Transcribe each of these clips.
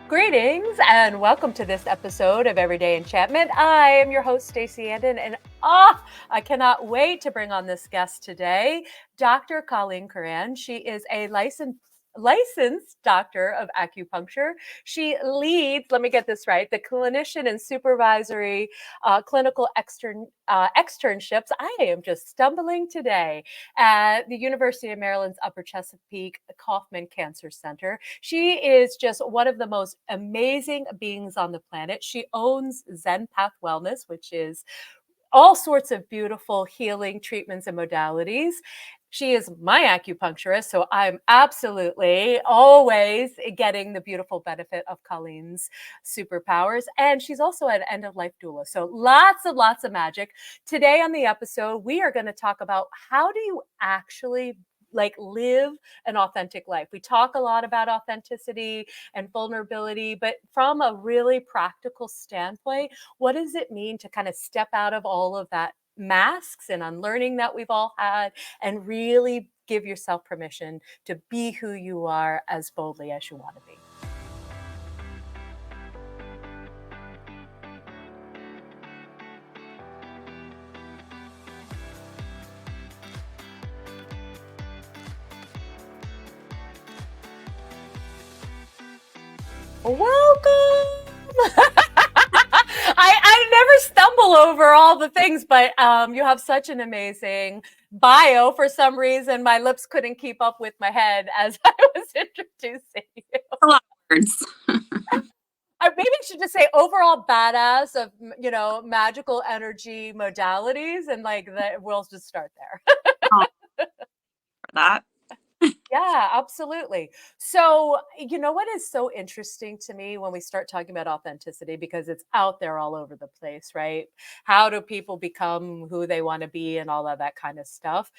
Greetings and welcome to this episode of Everyday Enchantment. I am your host, Stacey Andon, and I cannot wait to bring on this guest today, Dr. Colleen Curran. She is a licensed doctor of acupuncture. She leads, let me get this right, the clinician and supervisory clinical externships. I am just stumbling today at the University of Maryland's Upper Chesapeake Kaufman Cancer Center. She is just one of the most amazing beings on the planet. She owns Zen Path Wellness, which is all sorts of beautiful healing treatments and modalities. She is my acupuncturist, so I'm absolutely always getting the beautiful benefit of Colleen's superpowers. And she's also an end of life doula. So lots of magic. Today on the episode, we are going to talk about how do you actually live an authentic life. We talk a lot about authenticity and vulnerability, but from a really practical standpoint, what does it mean to kind of step out of all of that masks and unlearning that we've all had and really give yourself permission to be who you are as boldly as you want to be? Welcome. I never stumble over all the things, but you have such an amazing bio. For some reason, my lips couldn't keep up with my head as I was introducing you. A lot of words. Maybe I should just say overall badass of, magical energy modalities, and we'll just start there. For that. Yeah, absolutely. So, you know what is so interesting to me when we start talking about authenticity, because it's out there all over the place, right? How do people become who they want to be and all of that kind of stuff?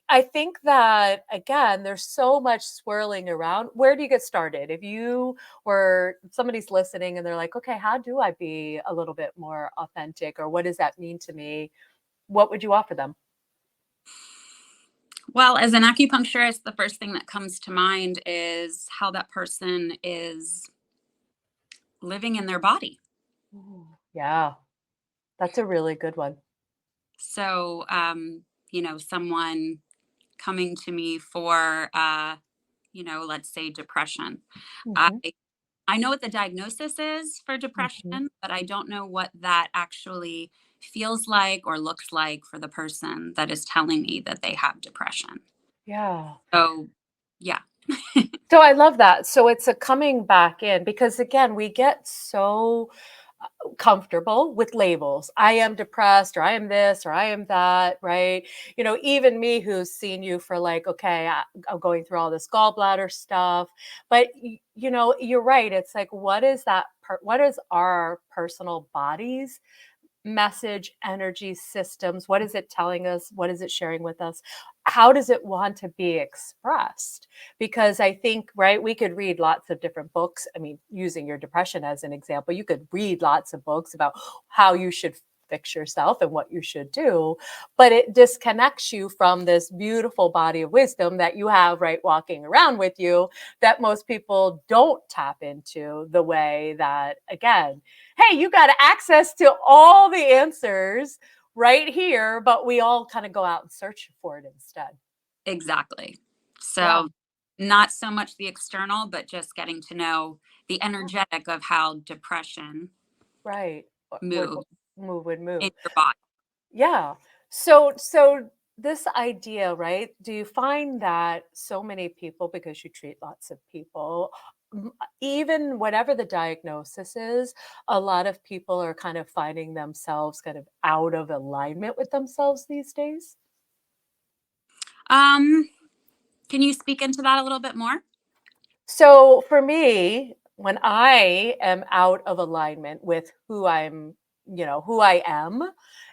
I think that, again, there's so much swirling around. Where do you get started? If somebody's listening and they're like, okay, how do I be a little bit more authentic, or what does that mean to me? What would you offer them? Well, as an acupuncturist, the first thing that comes to mind is how that person is living in their body. Ooh, yeah, that's a really good one. So, someone coming to me for, let's say depression. I, Mhm, I know what the diagnosis is for mhm. depression, but I don't know what that actually feels like or looks like for the person that is telling me that they have depression. Yeah. So, yeah. So I love that. So it's a coming back in, because again, we get so comfortable with labels. I am depressed, or I am this, or I am that, right? Even me who's seen you for okay, I'm going through all this gallbladder stuff. But you're right. It's like, what is our personal bodies message, energy systems? What is it telling us? What is it sharing with us? How does it want to be expressed? Because I think, right, we could read lots of different books. I mean, using your depression as an example, you could read lots of books about how you should fix yourself and what you should do, but it disconnects you from this beautiful body of wisdom that you have right walking around with you, that most people don't tap into the way that, again, hey, you got access to all the answers right here, but we all kind of go out and search for it instead. Exactly. Yeah, So, not so much the external, but just getting to know the energetic of how depression right. moves Would move. in your body. Yeah. So this idea, right? Do you find that so many people, because you treat lots of people, even whatever the diagnosis is, a lot of people are kind of finding themselves kind of out of alignment with themselves these days? Um, can you speak into that a little bit more? So for me, when I am out of alignment with who I am,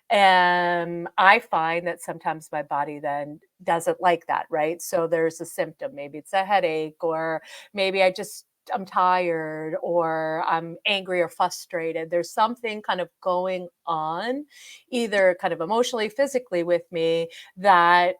and I find that sometimes my body then doesn't like that, right? So there's a symptom. Maybe it's a headache, or maybe I'm tired, or I'm angry or frustrated. There's something kind of going on, either kind of emotionally, physically with me, that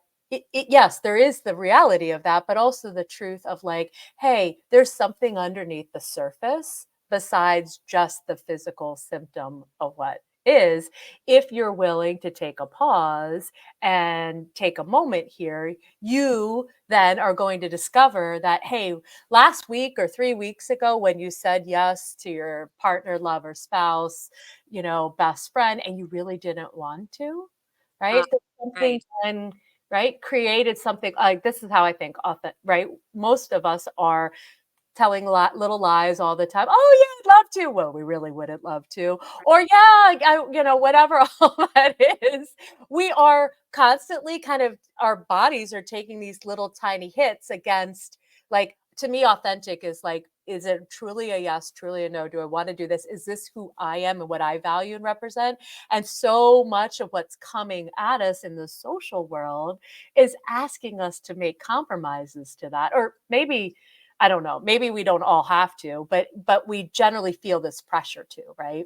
yes, there is the reality of that, but also the truth of like, hey, there's something underneath the surface besides just the physical symptom of what is. If you're willing to take a pause and take a moment here, you then are going to discover that, hey, last week or 3 weeks ago, when you said yes to your partner, lover, spouse, best friend, and you really didn't want to, Uh, right? There's something right. then, right, created something like this is how I think often, right? Most of us are telling little lies all the time. Oh yeah, I'd love to. Well, we really wouldn't love to. Or yeah, whatever all that is. We are constantly kind of our bodies are taking these little tiny hits against like to me authentic is like is it truly a yes, truly a no? Do I want to do this? Is this who I am and what I value and represent? And so much of what's coming at us in the social world is asking us to make compromises to that. Or maybe I don't know, maybe we don't all have to, but we generally feel this pressure to, right?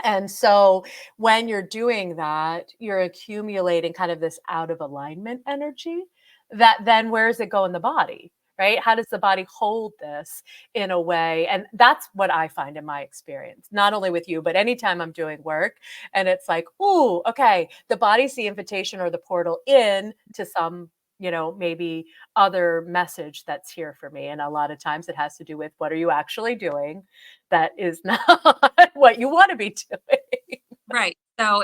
And so when you're doing that, you're accumulating kind of this out of alignment energy that then where does it go in the body? Right? How does the body hold this in a way? And that's what I find in my experience, not only with you, but anytime I'm doing work and it's like, ooh, okay, the body's the invitation or the portal in to some, maybe other message that's here for me. And a lot of times it has to do with what are you actually doing that is not what you want to be doing. Right. So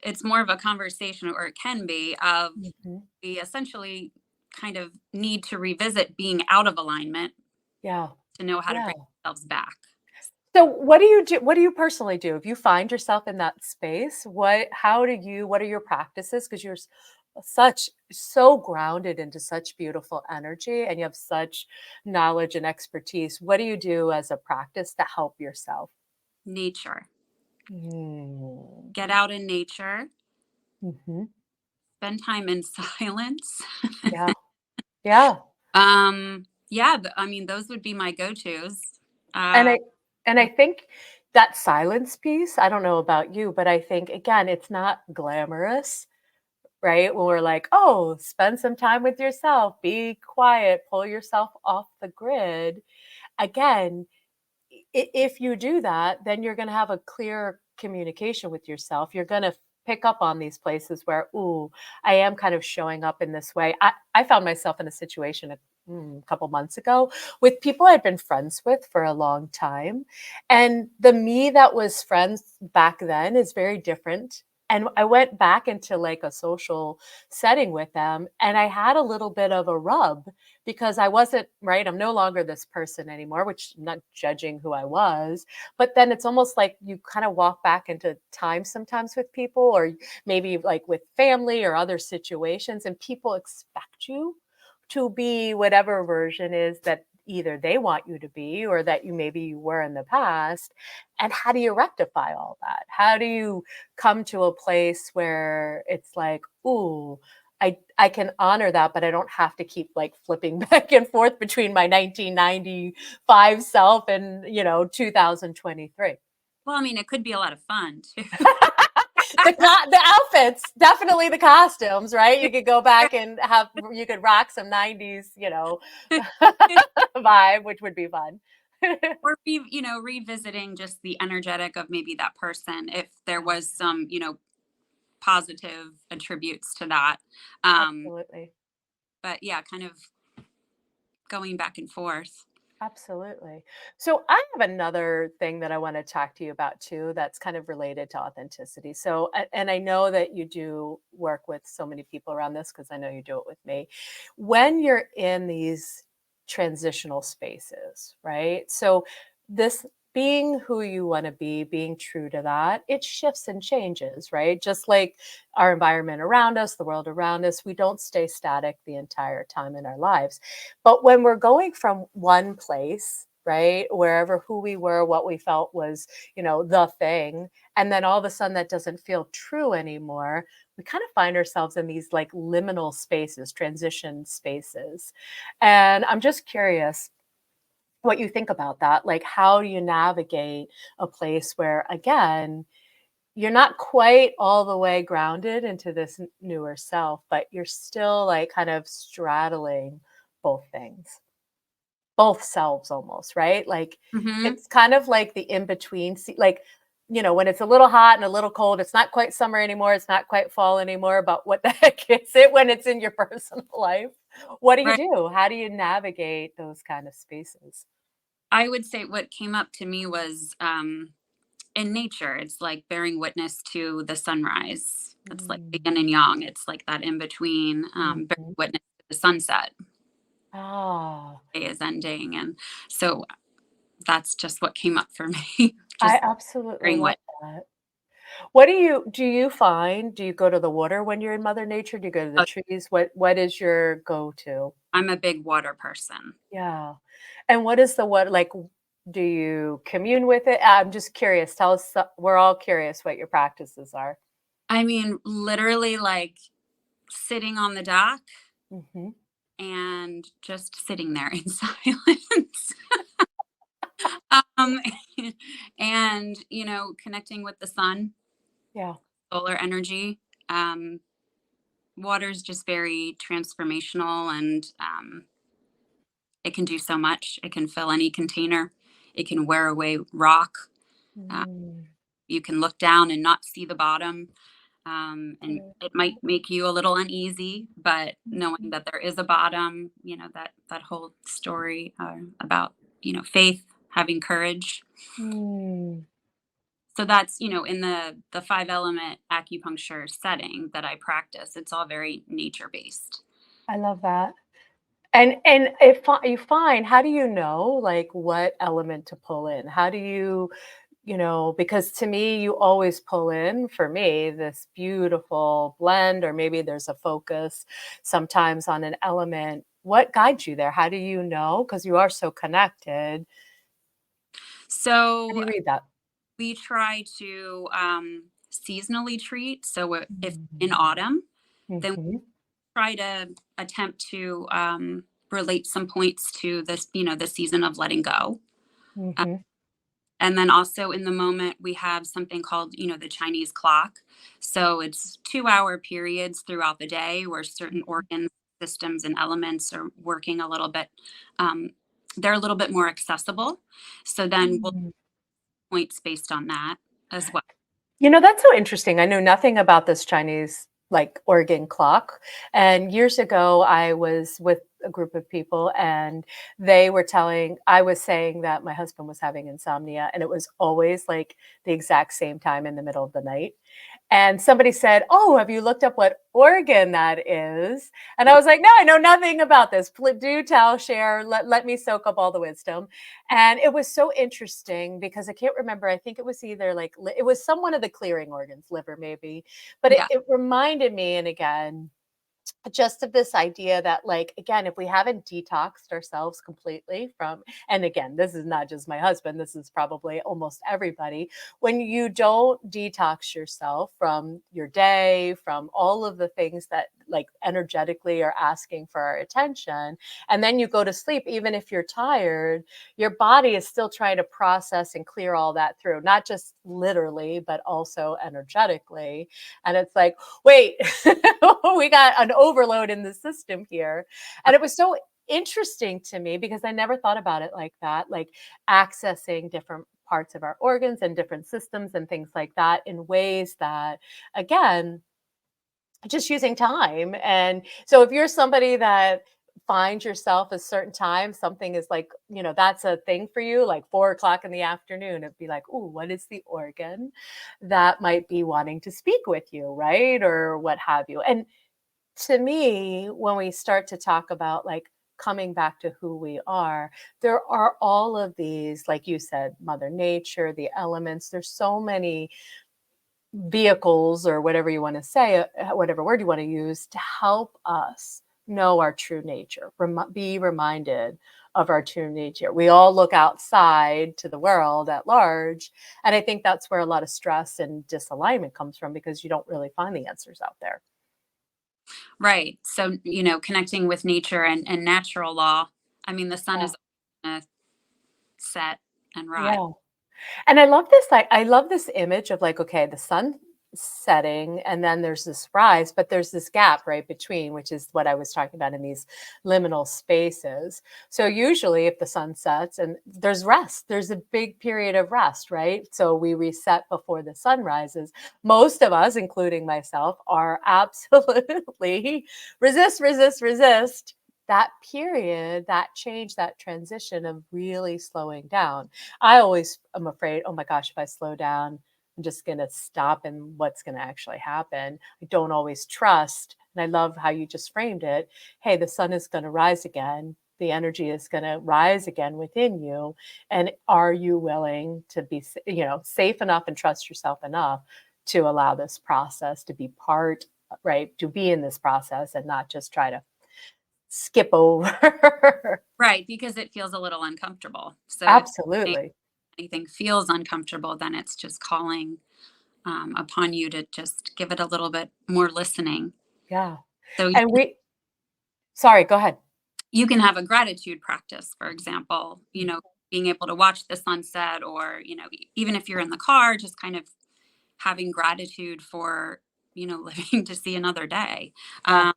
it's more of a conversation, or it can be, of Mhm. we essentially kind of need to revisit being out of alignment Yeah. to know how to Yeah. bring ourselves back. So what do you do? What do you personally do? If you find yourself in that space, what are your practices? Because you're so grounded into such beautiful energy and you have such knowledge and expertise. What do you do as a practice to help yourself? Nature. Mm. Get out in nature, Mhm. spend time in silence. Yeah. Yeah. Yeah, I mean, those would be my go-tos. And Uh, I think that silence piece, I don't know about you, but I think again, it's not glamorous, right? When we're like, "Oh, spend some time with yourself, be quiet, pull yourself off the grid." Again, if you do that, then you're going to have a clear communication with yourself. You're going to pick up on these places where, ooh, I am kind of showing up in this way. I found myself in a situation a couple months ago with people I'd been friends with for a long time. And the me that was friends back then is very different. And I went back into like a social setting with them, and I had a little bit of a rub because I wasn't right. I'm no longer this person anymore, which I'm not judging who I was. But then it's almost like you kind of walk back into time sometimes with people, or maybe like with family or other situations, and people expect you to be whatever version is that either they want you to be or that you were in the past. And how do you rectify all that? How do you come to a place where it's like, ooh, I can honor that, but I don't have to keep like flipping back and forth between my 1995 self and 2023. well, I mean, it could be a lot of fun too. The outfits, definitely the costumes, right? You could go back and you could rock some 90s, vibe, which would be fun. Or revisiting just the energetic of maybe that person, if there Yeah, was some, positive attributes to that. Um, absolutely. but yeah, kind of going back and forth. Absolutely. So I have another thing that I want to talk to you about too that's kind of related to authenticity. So and I know that you do work with so many people around this because I know you do it with me. When you're in these transitional spaces, right? So this being who you want to be, being true to that, it shifts and changes, right? Just like our environment around us, the world around us, we don't stay static the entire time in our lives. But when we're going from one place, right, wherever who we were, what we felt was, the thing, and then all of a sudden that doesn't feel true anymore, we kind of find ourselves in these like liminal spaces, transition spaces. And I'm just curious what you think about that. Like, how do you navigate a place where, again, you're not quite all the way grounded into this newer self, but you're still like kind of straddling both things, both selves almost, right? Like Hmm. it's kind of like the in between, like, when it's a little hot and a little cold, it's not quite summer anymore, it's not quite fall anymore, but what the heck is it when it's in your personal life? What do you Right. do? How do you navigate those kind of spaces? I would say what came up to me was in nature, it's like bearing witness to the sunrise. It's like the Mm, yin and yang. It's like that in between, bearing mhm. witness to the sunset. Ah, Day is ending, and so that's just what came up for me. I Just absolutely bearing love witness. that. What do you find? Do you go to the water when you're in Mother Nature? Do you go to the trees? What is your go-to? I'm a big water person. Yeah. And what is the what like do you commune with it? I'm just curious. Tell us we're all curious what your practices are. I mean, literally, like sitting on the dock Mhm. and just sitting there in silence. um, and connecting with the sun, Yeah. solar energy. Um, Water is just very transformational, and it can do so much. It can fill any container. It can wear away rock. Uh, Mm. you can look down and not see the bottom. And it might make you a little uneasy, but knowing that there is a bottom, that whole story about faith, having courage. Mm. So that's in the five element acupuncture setting that I practice. It's all very nature based. I love that. And if you find, how do you know like what element to pull in? How do you, because to me, you always pull in, for me, this beautiful blend, or maybe there's a focus sometimes on an element. What guides you there? How do you know? Because you are so connected. How do So you read that? we try to seasonally treat. So if in Mm. autumn, then we Mhm, try to attempt to relate some points to this, the season of letting go. mhm, And then also in the moment, we have something called, the Chinese clock. So it's 2-hour periods throughout the day where certain organs, systems, and elements are working a little bit. Um, they're a little bit more accessible. So then we'll mm. points based on that as well. That's so interesting. I knew nothing about this Chinese like organ clock. And years ago, I was with a group of people and I was saying that my husband was having insomnia and it was always like the exact same time in the middle of the night. And somebody said, "Oh, have you looked up what organ that is?" And I was like, "No, I know nothing about this. Do tell, share, let me soak up all the wisdom." And it was so interesting because I can't remember. I think it was either like it was some one of the clearing organs, liver maybe, but it, Yeah. it reminded me, and again, just of this idea that like again if we haven't detoxed ourselves completely from, and again this is not just my husband, this is probably almost everybody, when you don't detox yourself from your day, from all of the things that like energetically are asking for our attention, and then you go to sleep, even if you're tired, your body is still trying to process and clear all that through, not just literally but also energetically. And it's like, wait, we got an overload in the system here. And it was so interesting to me because I never thought about it like that, like accessing different parts of our organs and different systems and things like that in ways that, again, just using time. And so if you're somebody that finds yourself a certain time, something is like, that's a thing for you, like 4 o'clock in the afternoon, it'd be like, "Ooh, what is the organ that might be wanting to speak with you?" Right? Or what have you. And to me, when we start to talk about like coming back to who we are, there are all of these, like you said, Mother Nature, the elements, there's so many vehicles or whatever you want to say, whatever word you want to use to help us know our true nature, be reminded of our true nature. We all look outside to the world at large. And I think that's where a lot of stress and disalignment comes from because you don't really find the answers out there. Right. So, connecting with nature and natural law. I mean, the sun Yeah. is going to set and rise. Yeah. And I love this, I love this image of like, okay, the sun setting and then there's this rise, but there's this gap right between, which is what I was talking about in these liminal spaces. So usually if the sun sets and there's rest, there's a big period of rest, right? So we reset before the sun rises. Most of us, including myself, are absolutely resist, resist, resist that period, that change, that transition of really slowing down. I always am afraid, oh my gosh, if I slow down, I'm just going to stop and what's going to actually happen. I don't always trust. And I love how you just framed it. Hey, the sun is going to rise again. The energy is going to rise again within you. And are you willing to be, safe enough and trust yourself enough to allow this process to be part, right? To be in this process and not just try to skip over. Right, because it feels a little uncomfortable. So if Absolutely. anything feels uncomfortable, then it's just calling upon you to just give it a little bit more listening. Yeah. So And sorry, go ahead. you can have a gratitude practice, for example, being able to watch the sunset, or, even if you're in the car, just kind of having gratitude for, living to see another day. Yeah. Um,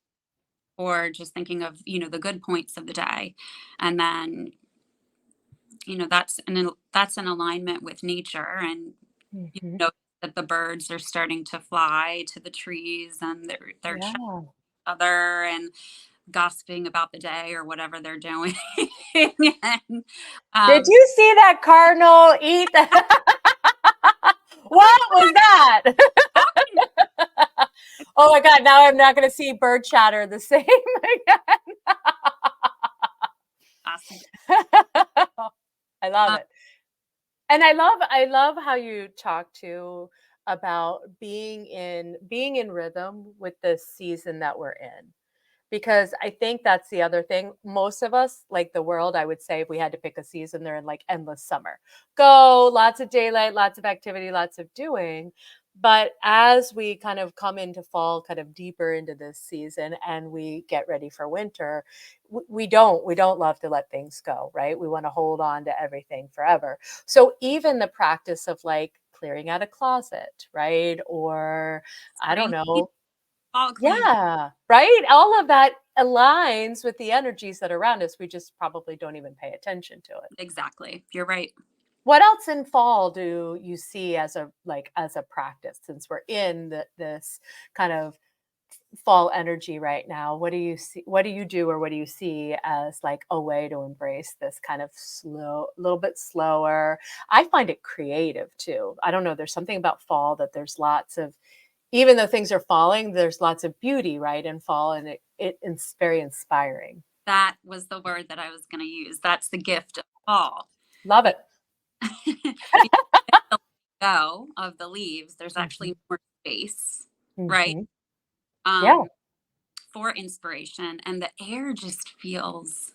or just thinking of, the good points of the day. And then, that's in alignment with nature. And you Mhm. know that the birds are starting to fly to the trees, and they're chatting Yeah. with each other and gossiping about the day or whatever they're doing. And Did um, you see that cardinal eat that? What was that? talking Oh my God, now I'm not going to see bird chatter the same again. awesome. I love Uh, it. And I love how you talk to about being in rhythm with the season that we're in. Because I think that's the other thing. Most of us, like the world, I would say if we had to pick a season, they're in like endless summer. Go, lots of daylight, lots of activity, lots of doing. But as we kind of come into fall, kind of deeper into this season and we get ready for winter, we don't love to let things go, right? We want to hold on to everything forever. So even the practice of like clearing out a closet, right? Or I don't spring clean, know, fall clean. yeah, right? All of that aligns with the energies that are around us. We just probably don't even pay attention to it. Exactly. You're right. What else in fall do you see as a practice since we're in this kind of fall energy right now? What do you see, what do you do or what do you see as like a way to embrace this kind of slow, a little bit slower? I find it creative too. I don't know, there's something about fall that there's lots of, even though things are falling, there's lots of beauty, right, in fall, and it's very inspiring. That was the word that I was going to use. That's the gift of fall. Love Be- it. because the go of the leaves, there's Mhm, actually more space, right? mhm. Yeah. Um, for inspiration. And the air just feels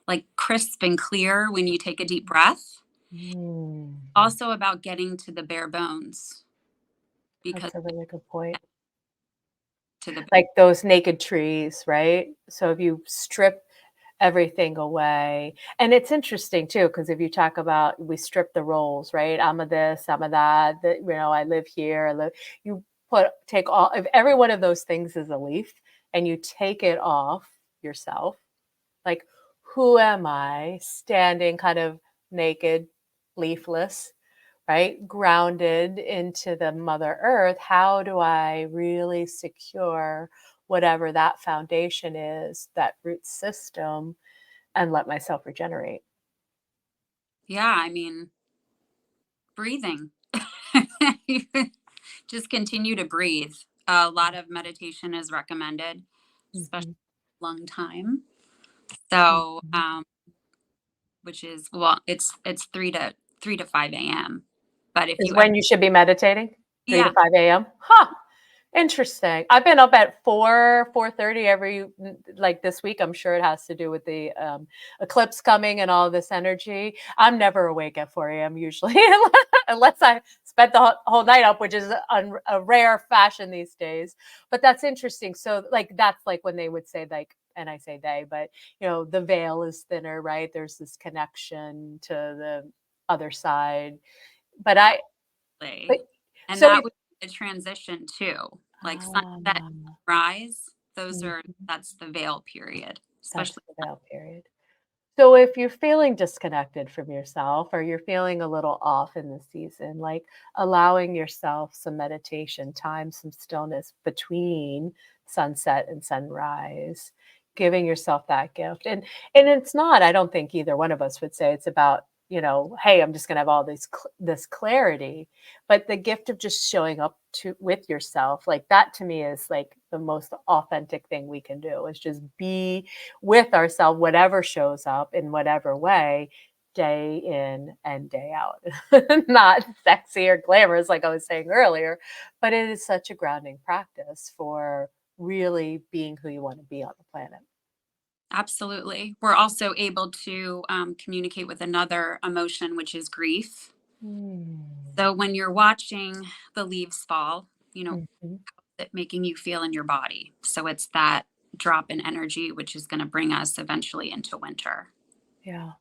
like crisp and clear when you take a deep breath. Mm, Also about getting to the bare bones, because that's a really good point. to the Like those naked trees, right? So if you strip everything away, and it's interesting too, because if you talk about we strip the roles, right? I'm a this, I'm a that, I live here, you take all, if every one of those things is a leaf and you take it off yourself, like, who am I standing kind of naked, leafless, right? Grounded into the Mother Earth. How do I really secure whatever that foundation is, that root system, and let myself regenerate? yeah, I mean, breathing. Just continue to breathe. A lot of meditation is recommended, especially Mhm, lung time. So, mhm. which is, well, it's 3 to 5 a.m. But if Is you ever, when you should be meditating, 3 to yeah, 5 AM? Huh. Interesting. I've been up at 4:30 like this week. I'm sure it has to do with the eclipse coming and all this energy. I'm never awake at 4 a.m. usually, unless I spent the whole night up, which is a rare fashion these days. But that's interesting. So, like, that's like when they would say, like, and I say they, but the veil is thinner, right? There's this connection to the other side, but I, but Absolutely. And so that if, would be a transition too. Like sunset, ah, rise, mhm, that's the veil period, that's especially. the veil period. So if you're feeling disconnected from yourself or you're feeling a little off in the season, like allowing yourself some meditation time, some stillness between sunset and sunrise, giving yourself that gift. And it's not, I don't think either one of us would say it's about, hey, I'm just going to have all this clarity, but the gift of just showing up to with yourself, like that to me is like the most authentic thing we can do is just be with ourselves, whatever shows up in whatever way, day in and day out. Not sexy or glamorous, like I was saying earlier, but it is such a grounding practice for really being who you want to be on the planet. Absolutely. We're also able to communicate with another emotion, which is grief. Mm. So when you're watching the leaves fall, Mhm. it making you feel in your body. So it's that drop in energy, which is going to bring us eventually into winter. Yeah.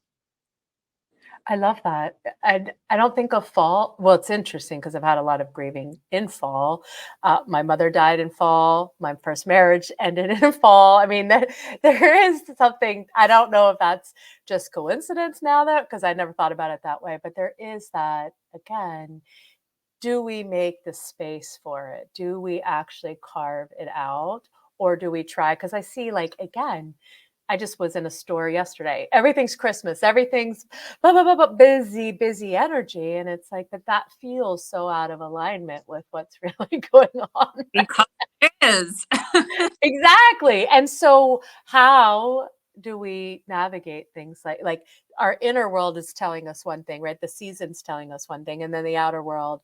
I love that. And I don't think of fall. Well, it's interesting because I've had a lot of grieving in fall. My mother died in fall. My first marriage ended in fall. I mean, there is something, I don't know if that's just coincidence now that, because I never thought about it that way, but there is that again. Do we make the space for it? Do we actually carve it out? Or do we try? Because I see, like, again, I just was in a store yesterday. Everything's Christmas. Everything's blah, blah, blah, blah, busy, busy energy. And it's like, but that feels so out of alignment with what's really going on. Because it is. Exactly. And so how do we navigate things like our inner world is telling us one thing, right? The season's telling us one thing, and then the outer world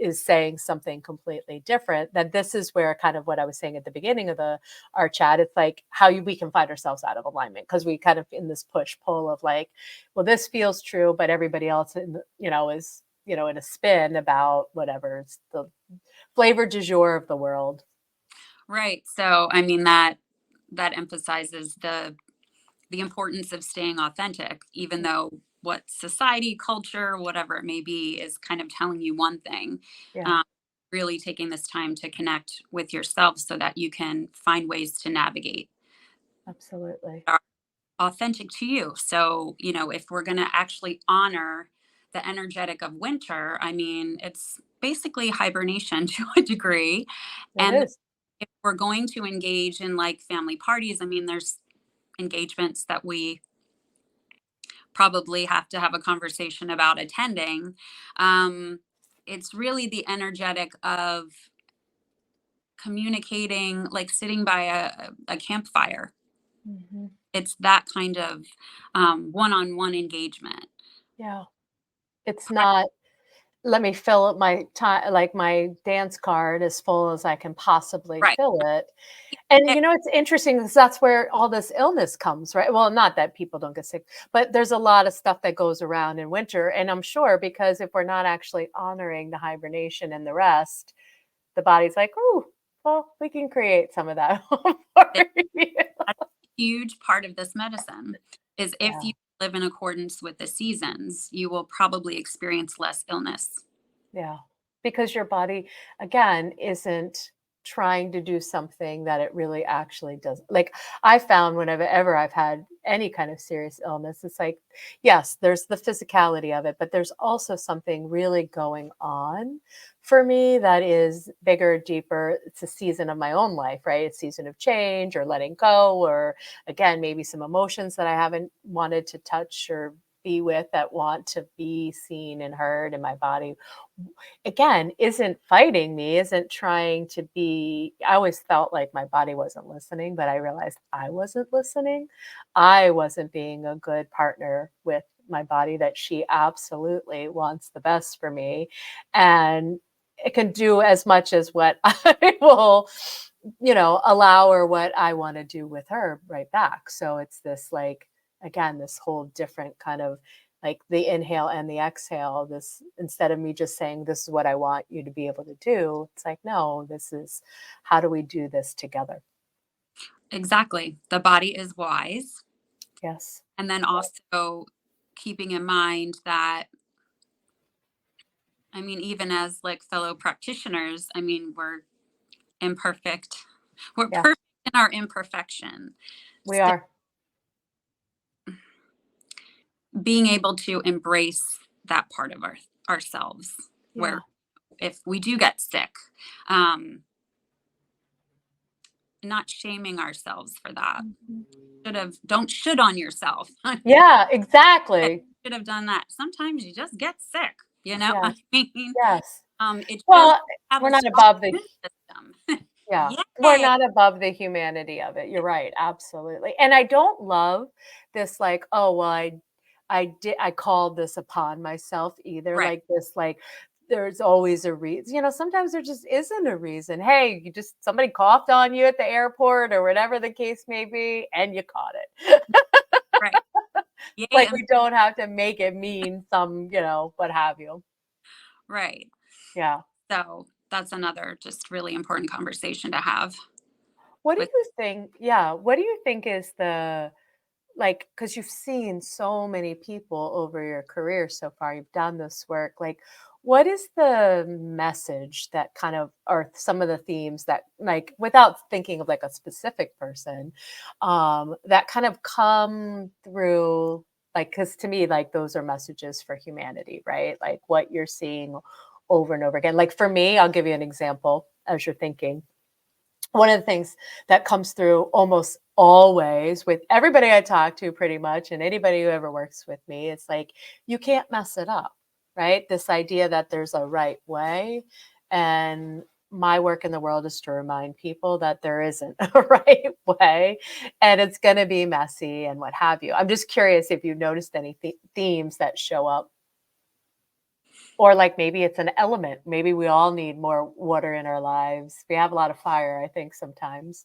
is saying something completely different. Then this is where kind of what I was saying at the beginning of the our chat. It's like we can find ourselves out of alignment because we kind of in this push pull of like, well, this feels true, but everybody else is in a spin about whatever it's the flavor du jour of the world. Right. So, I mean, that emphasizes the importance of staying authentic, even though what society, culture, whatever it may be, is kind of telling you one thing. Yeah, Um, really taking this time to connect with yourself so that you can find ways to navigate absolutely. are authentic to you. So, if we're going to actually honor the energetic of winter, I mean, it's basically hibernation to a degree. It And is. if we're going to engage in like family parties, I mean, there's engagements that we probably have to have a conversation about attending. Um, it's really the energetic of communicating, like sitting by a campfire. Mhm. It's that kind of one on one engagement. Yeah. It's not, "Let me fill up my time like, my dance card as full as I can possibly Right. fill it." And, Eh, it's interesting because that's where all this illness comes, right? Well, not that people don't get sick, but there's a lot of stuff that goes around in winter, and I'm sure because if we're not actually honoring the hibernation and the rest, the body's like, "Ooh, well, we can create some of that for you." That's a huge part of this medicine is if Yeah. you live in accordance with the seasons, you will probably experience less illness. Yeah, because your body, again, isn't trying to do something that it really actually does. Like I found whenever I've had any kind of serious illness, it's like, yes, there's the physicality of it, but there's also something really going on for me that is bigger, deeper. It's a season of my own life, right? It's a season of change or letting go, or again, maybe some emotions that I haven't wanted to touch or be with that want to be seen and heard in my body again isn't fighting me, isn't trying to be. I always felt like my body wasn't listening, but I realized I wasn't listening. I wasn't being a good partner with my body, that she absolutely wants the best for me. And it can do as much as what I will, allow or what I want to do with her right back. So it's this like, again, this whole different kind of like the inhale and the exhale, this instead of me just saying this is what I want you to be able to do, it's like no, this is how do we do this together. Exactly. The body is wise. Yes. And then also keeping in mind that I mean, even as like fellow practitioners, I mean, we're imperfect. We're Yeah, perfect in our imperfection. we So are. being able to embrace that part of ourselves, where Yeah. if we do get sick, um, not shaming ourselves for that. Mhm. Don't should on yourself. Yeah, exactly. Should have done that. Sometimes you just get sick, you know? I Yes. mean, Yes. it shows Well, you have we're a not strong above the immune system. yeah, we're Yay! not above the humanity of it. You're right, absolutely. And I don't love this like, oh, well, I called this upon myself either. Right, Like this, like there's always a reason. Sometimes there just isn't a reason. Hey, you just somebody coughed on you at the airport or whatever the case may be, and you caught it. right. Yay, Like and we don't have to make it mean some, what have you. right. Yeah. So that's another just really important conversation to have What do with. you think? Yeah. What do you think is the like, because you've seen so many people over your career so far, you've done this work, like what is the message that kind of or some of the themes that like without thinking of like a specific person that kind of come through like because to me like those are messages for humanity, right? Like what you're seeing over and over again. Like for me, I'll give you an example as you're thinking. One of the things that comes through almost always with everybody I talk to pretty much and anybody who ever works with me, it's like you can't mess it up, right? This idea that there's a right way. And my work in the world is to remind people that there isn't a right way and it's going to be messy and what have you. I'm just curious if you noticed any themes that show up or like maybe it's an element. Maybe we all need more water in our lives. We have a lot of fire, I think, sometimes.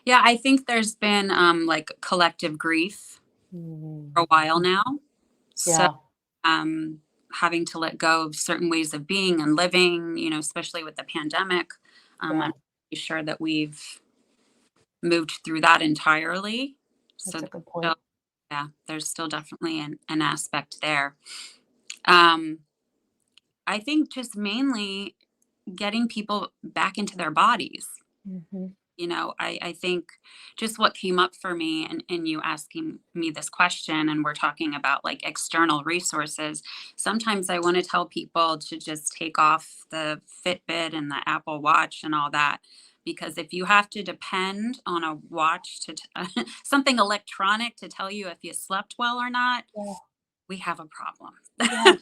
Yeah, I think there's been like collective grief for Mm. a while now. So Yeah, um having to let go of certain ways of being and living, especially with the pandemic. yeah, I'm pretty sure that we've moved through that entirely. So that's a good still, point. yeah, there's still definitely an aspect there. Um, I think just mainly getting people back into their bodies. Mhm. I think just what came up for me and you asking me this question, and we're talking about like external resources. Sometimes I want to tell people to just take off the Fitbit and the Apple Watch and all that. Because if you have to depend on a watch something electronic to tell you if you slept well or not, Yeah, we have a problem. yeah.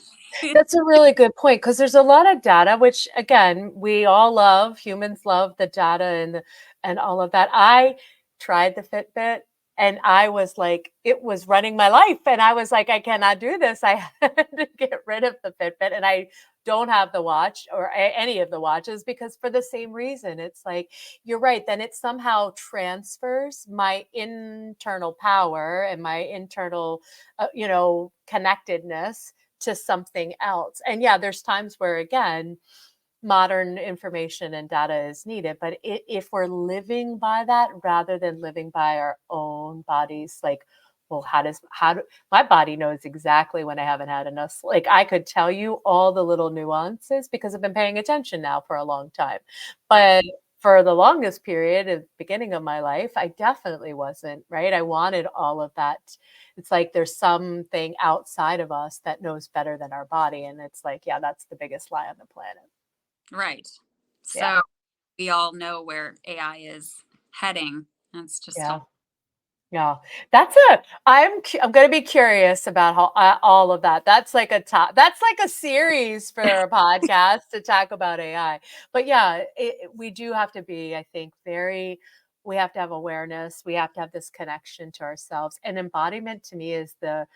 That's a really good point because there's a lot of data, which again, we all love, humans love the data and all of that. I tried the Fitbit and I was like, it was running my life. And I was like, I cannot do this. I had to get rid of the Fitbit and I don't have the watch or any of the watches because for the same reason, it's like, you're right. Then it somehow transfers my internal power and my internal, connectedness to something else. And yeah, there's times where again, modern information and data is needed, but if we're living by that rather than living by our own bodies, like, well, how do my body knows exactly when I haven't had enough like I could tell you all the little nuances because I've been paying attention now for a long time. Right. But for the longest period at the beginning of my life, I definitely wasn't, right? I wanted all of that. It's like there's something outside of us that knows better than our body. And it's like, yeah, that's the biggest lie on the planet. Right. Yeah. So we all know where AI is heading. It's just Yeah. Yeah. I'm going to be curious about how all of that. That's like a series for a podcast to talk about AI. But yeah, we do have to be, I think, we have to have awareness. We have to have this connection to ourselves. And embodiment to me is the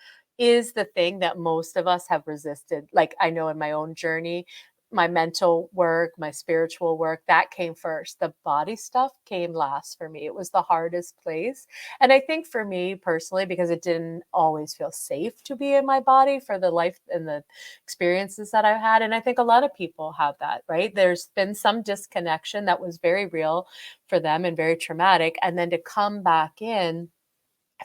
thing that most of us have resisted. Like I know in my own journey, my mental work, my spiritual work, that came first. The body stuff came last for me. It was the hardest place. And I think for me personally, because it didn't always feel safe to be in my body for the life and the experiences that I've had. And I think a lot of people have that, right? There's been some disconnection that was very real for them and very traumatic. And then to come back in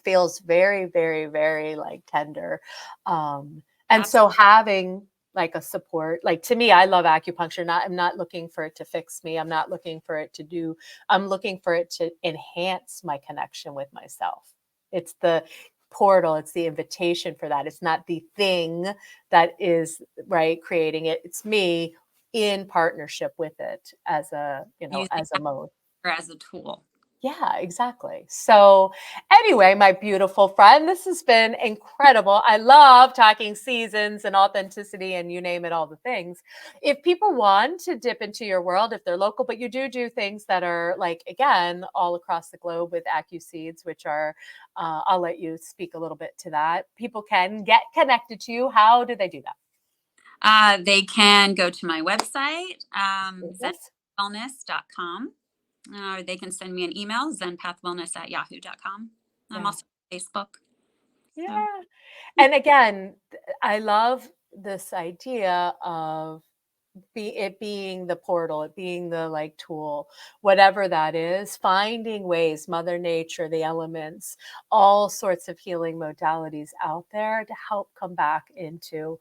feels very, very, very like tender. And abs- so having like a support. Like to me, I love acupuncture. I'm not looking for it to fix me. I'm not looking for it to do, I'm looking for it to enhance my connection with myself. It's the portal, it's the invitation for that. It's not the thing that is right creating it. It's me in partnership with it as a, Using as a mode. acupuncture as a tool. Yeah, exactly. So, anyway, my beautiful friend, this has been incredible. I love talking seasons and authenticity and you name it, all the things. If people want to dip into your world, if they're local, but you do things that are like, again, all across the globe with AccuSeeds, which are, I'll let you speak a little bit to that. People can get connected to you. How do they do that? They can go to my website, Yes. zenwellness.com. They can send me an email, zenpathwellness@yahoo.com. I'm Yeah. also on Facebook. So. Yeah. And again, I love this idea of it being the portal, it being the like tool, whatever that is, finding ways, Mother Nature, the elements, all sorts of healing modalities out there to help come back into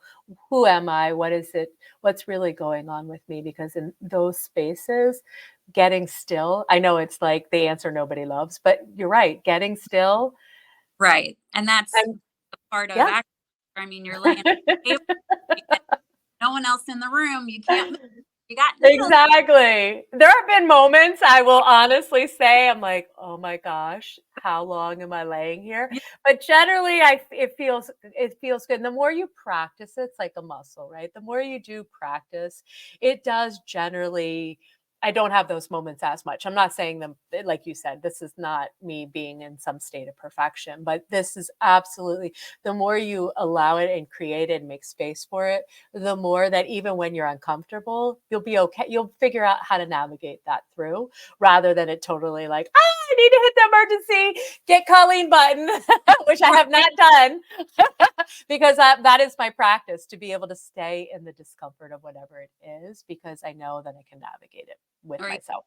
who am I? What is it? What's really going on with me? Because in those spaces, getting still, I know it's like the answer nobody loves, but you're right, getting still. Right. And that's And the part of yeah. acupuncture. I mean, you're laying on the table, and no one else in the room. You can't move. You got needles. Exactly. There have been moments I will honestly say, I'm like, oh my gosh, how long am I laying here? Yeah, But generally, it feels good. And the more you practice, it's like a muscle, right? The more you do practice, it does generally. I don't have those moments as much. I'm not saying them, like you said, this is not me being in some state of perfection, but this is absolutely the more you allow it and create it and make space for it, the more that even when you're uncomfortable, you'll be okay. You'll figure out how to navigate that through rather than it totally like, I need to hit the emergency, get Colleen button, which I have not done because that is my practice to be able to stay in the discomfort of whatever it is because I know that I can navigate it with or myself.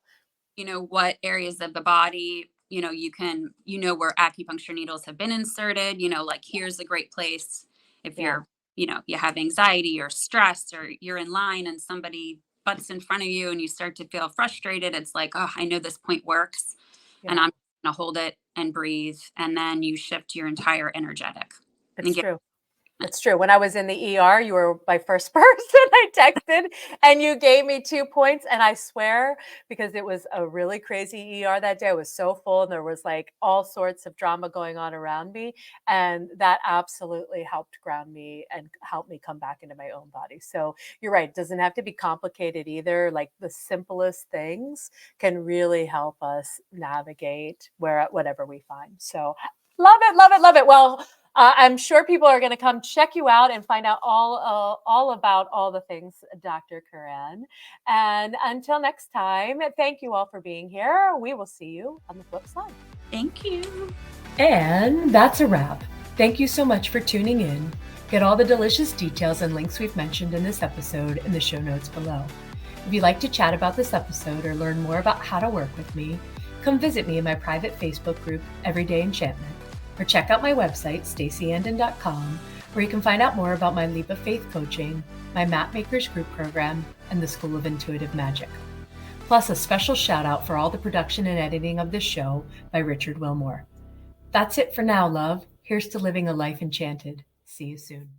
what areas of the body, where acupuncture needles have been inserted, like here's a great place if Yeah. you have anxiety or stress or you're in line and somebody butts in front of you and you start to feel frustrated. It's like, oh, I know this point works and Yeah. I'm going to hold it and breathe. And then you shift your entire energetic and It's get. true. It's true. When I was in the ER, you were my first person I texted and you gave me 2 points. And I swear, because it was a really crazy ER that day, I was so full and there was like all sorts of drama going on around me. And that absolutely helped ground me and help me come back into my own body. So you're right. It doesn't have to be complicated either. Like the simplest things can really help us navigate whatever we find. So love it, love it, love it. Well, I'm sure people are going to come check you out and find out all about all the things, Dr. Curran. And until next time, thank you all for being here. We will see you on the flip side. Thank you. And that's a wrap. Thank you so much for tuning in. Get all the delicious details and links we've mentioned in this episode in the show notes below. If you'd like to chat about this episode or learn more about how to work with me, come visit me in my private Facebook group, Everyday Enchantment. Or check out my website, staceyandon.com, where you can find out more about my Leap of Faith coaching, my Map Makers group program, and the School of Intuitive Magic. Plus a special shout out for all the production and editing of this show by Richard Wilmore. That's it for now, love. Here's to living a life enchanted. See you soon.